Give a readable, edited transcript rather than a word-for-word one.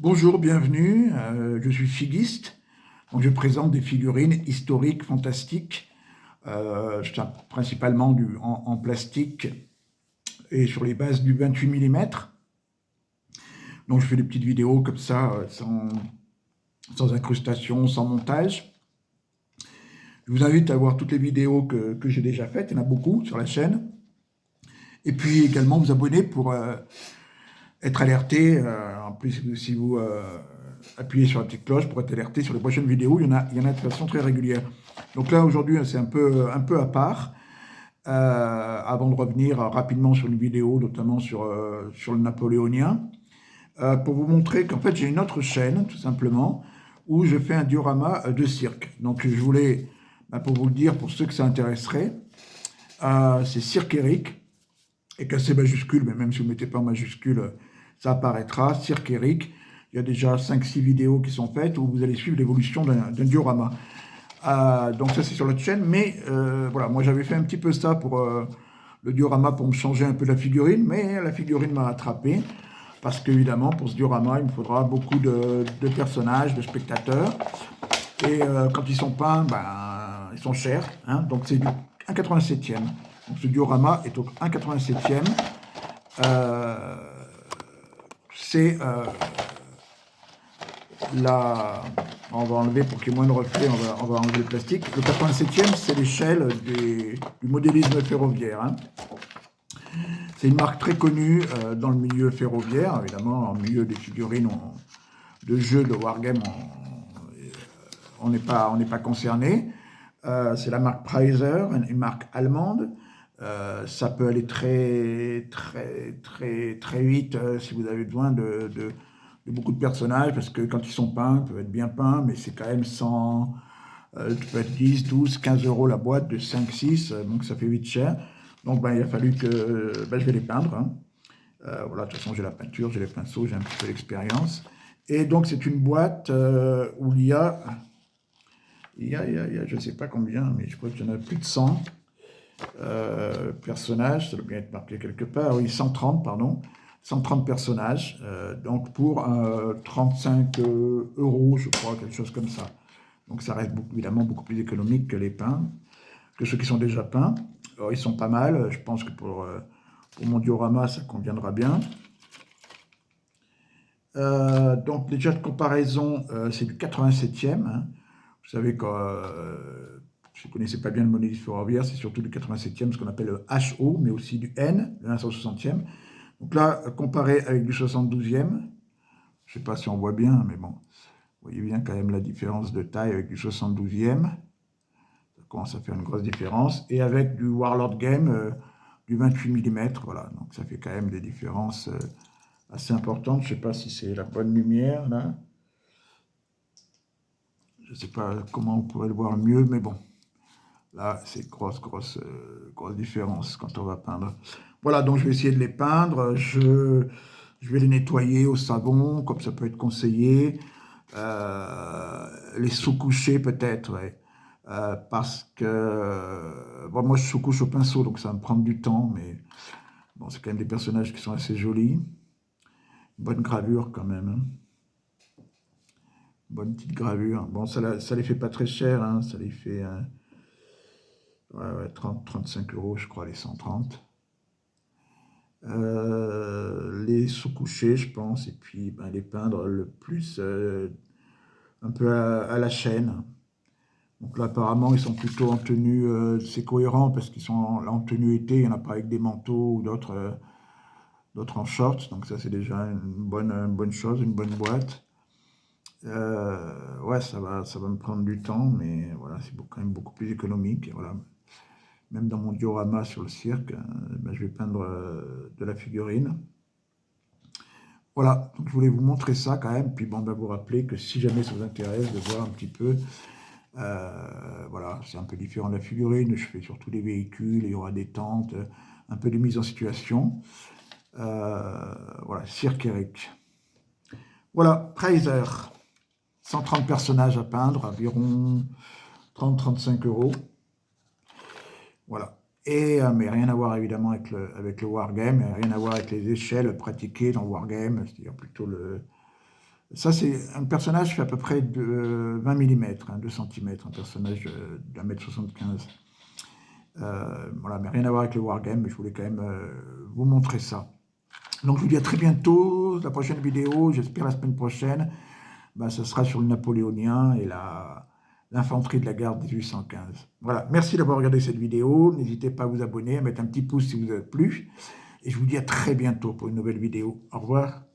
Bonjour, bienvenue, je suis figuiste, donc je présente des figurines historiques, fantastiques, principalement en plastique et sur les bases du 28 mm. Donc je fais des petites vidéos comme ça, sans incrustation, sans montage. Je vous invite à voir toutes les vidéos que j'ai déjà faites, il y en a beaucoup sur la chaîne. Et puis également vous abonner pour être alerté, en plus si vous appuyez sur la petite cloche pour être alerté sur les prochaines vidéos, il y en a de façon très régulière. Donc là aujourd'hui c'est un peu à part, avant de revenir rapidement sur une vidéo, notamment sur le napoléonien, pour vous montrer qu'en fait j'ai une autre chaîne tout simplement, où je fais un diorama de cirque. Donc je voulais, pour vous le dire, pour ceux que ça intéresserait, c'est Cirque Eric, avec assez majuscule, mais même si vous ne mettez pas en majuscule, ça apparaîtra, Cirque Eric. Il y a déjà 5-6 vidéos qui sont faites où vous allez suivre l'évolution d'un diorama. Donc ça c'est sur notre chaîne, mais voilà, moi j'avais fait un petit peu ça pour le diorama pour me changer un peu la figurine, mais la figurine m'a rattrapé, parce qu'évidemment pour ce diorama il me faudra beaucoup de personnages, de spectateurs, et quand ils sont peints, ils sont chers, hein, donc c'est du 1,87e. Donc ce diorama est au 1,87e. Euh, c'est la... On va enlever pour qu'il y ait moins de reflets, on va enlever le plastique. Le 87e, c'est l'échelle du modélisme ferroviaire, hein. C'est une marque très connue dans le milieu ferroviaire, évidemment, dans le milieu des figurines, de jeux, de wargame, on n'est pas concerné. C'est la marque Preiser, une marque allemande. Ça peut aller très vite si vous avez besoin de beaucoup de personnages, parce que quand ils sont peints, ils peuvent être bien peints, mais c'est quand même 100, peut être 10, 12, 15 euros la boîte de 5, 6, donc ça fait vite cher. Donc il a fallu que je vais les peindre, hein. Voilà, de toute façon j'ai la peinture, j'ai les pinceaux, j'ai un petit peu d'expérience. Et donc c'est une boîte où je ne sais pas combien, mais je crois qu'il y en a plus de 100 personnages, ça doit bien être marqué quelque part, oui, 130, pardon, 130 personnages, donc pour 35 euros, je crois, quelque chose comme ça. Donc ça reste évidemment beaucoup plus économique que les peints, que ceux qui sont déjà peints. Alors, ils sont pas mal, je pense que pour mon diorama, ça conviendra bien. Donc déjà de comparaison, c'est du 87e, hein. Vous savez que si vous ne connaissez pas bien le modélisme ferroviaire, c'est surtout du 87e, ce qu'on appelle le HO, mais aussi du N, le 160e. Donc là, comparé avec du 72e, je ne sais pas si on voit bien, mais bon, vous voyez bien quand même la différence de taille avec du 72e. Ça commence à faire une grosse différence. Et avec du Warlord Game, du 28 mm, voilà. Donc ça fait quand même des différences assez importantes. Je ne sais pas si c'est la bonne lumière, là. Je ne sais pas comment on pourrait le voir mieux, mais bon. Là, c'est grosse différence quand on va peindre. Voilà, donc je vais essayer de les peindre. Je vais les nettoyer au savon, comme ça peut être conseillé. Les sous-coucher peut-être, ouais. Parce que bon, moi je sous-couche au pinceau, donc ça va me prendre du temps, mais bon, c'est quand même des personnages qui sont assez jolis. Bonne gravure quand même, hein. Bonne petite gravure. Bon, ça les fait pas très cher, hein. Ça les fait 30, 35 euros, je crois, les 130. Les sous-coucher, je pense, et puis les peindre le plus un peu à la chaîne. Donc là, apparemment, ils sont plutôt en tenue, c'est cohérent parce qu'ils sont en tenue été, il n'y en a pas avec des manteaux ou d'autres en shorts, donc ça c'est déjà une bonne chose, une bonne boîte. Ouais, ça va me prendre du temps, mais voilà, c'est quand même beaucoup plus économique. Et voilà. Même dans mon diorama sur le cirque, je vais peindre de la figurine. Voilà, donc je voulais vous montrer ça quand même, puis bon, vous rappeler que si jamais ça vous intéresse de voir un petit peu, voilà, c'est un peu différent de la figurine, je fais surtout des véhicules, il y aura des tentes, un peu de mise en situation. Voilà, Cirque Eric. Voilà, Preiser, 130 personnages à peindre, environ 30-35 euros. Voilà. Et, mais rien à voir évidemment avec le wargame, rien à voir avec les échelles pratiquées dans le wargame, c'est-à-dire plutôt Ça, c'est un personnage qui fait à peu près de 20 mm, 2 cm, un personnage d'1,75 m. Voilà, mais rien à voir avec le wargame, mais je voulais quand même vous montrer ça. Donc je vous dis à très bientôt, la prochaine vidéo, j'espère la semaine prochaine, ben, ce sera sur le napoléonien et l'infanterie de la garde 1815. Voilà, merci d'avoir regardé cette vidéo, n'hésitez pas à vous abonner, à mettre un petit pouce si vous avez plu, et je vous dis à très bientôt pour une nouvelle vidéo. Au revoir.